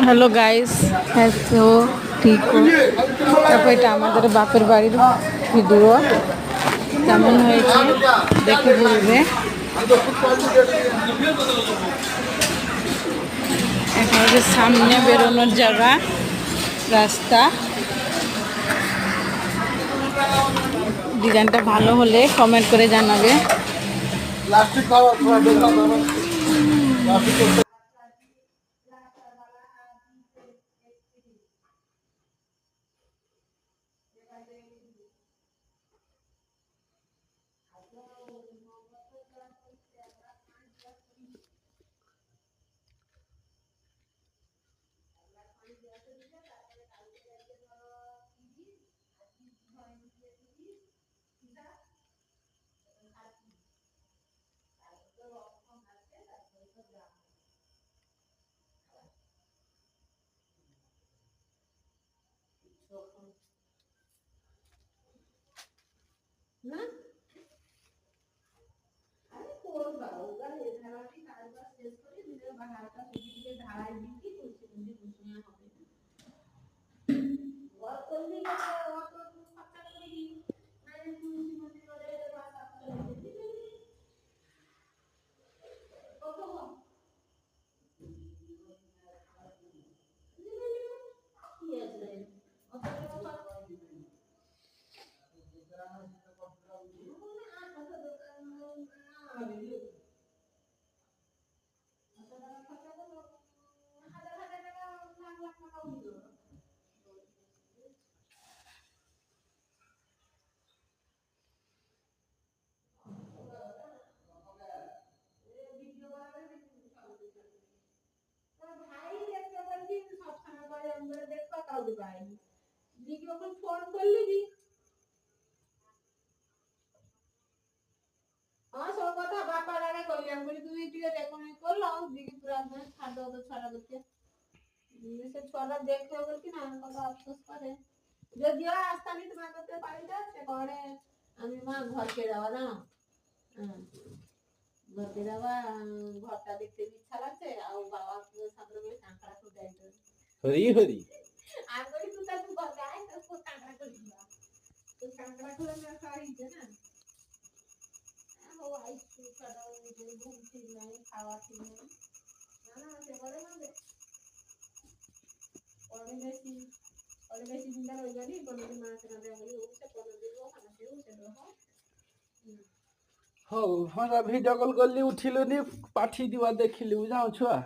Hello guys, তো ঠিক তারপর এটা আমাদের বাপের বাড়ির ভিডিও কেমন হয়েছে দেখে বলবে। এখন হচ্ছে সামনে বেরোনোর জায়গা, রাস্তা ডিজাইনটা ভালো হলে কমেন্ট করে জানাবে। না আরে করবা ওরা এই ধারাটি কাজটা শেষ করে দিলে বাহারটা সেদিকে ধারায় দিকি তুলসী মন্দির ঘোষণা হবে ওর করলি ওর তো খরচা করে দি মানে তুলসী মন্দির করে বাসা করে দিবি কত কি আছে অত ফোন করলি আমার সব কথা বাপার আগে করলাম বলি তুমি টিকে দেখো নি করলাম দিদি পুরা একদম ছাড় দাও তো ছড়া করতে সে ছড়া দেখতে বল কি না কথা আফসোস করে যদিও আস্তানি তোমার করতে পারি না সে করে আমি মা ঘরকে যাওয়া না ঘরকে যাওয়া ঘরটা দেখতে ইচ্ছা লাগছে আর বাবা সামনে গিয়ে কাঁকড়া খুব যাইতো হরি হরি আর বলি তুই তো ঘর যায় তো কাঁকড়া করে দিবা তো কাঁকড়া খুলে না খাইছে না ও আইসক্রিম ছাড়াও ঘুম ঠিক নাই খাওয়া ঠিক নাই না সে করে না অনেক বেশি চিন্তা হয়ে যাবি কোনোদিন মাছ রাঁধে বলি উঠছে কোনোদিন ওখানে সে উঠে হଉ ହଁ ଭିଡ଼ିଓ କଲ୍ କଲି ଉଠିଲୁନି ପାଠି ଦିବା ଦେଖିଲି ବୁଝାଉ ଛୁଆ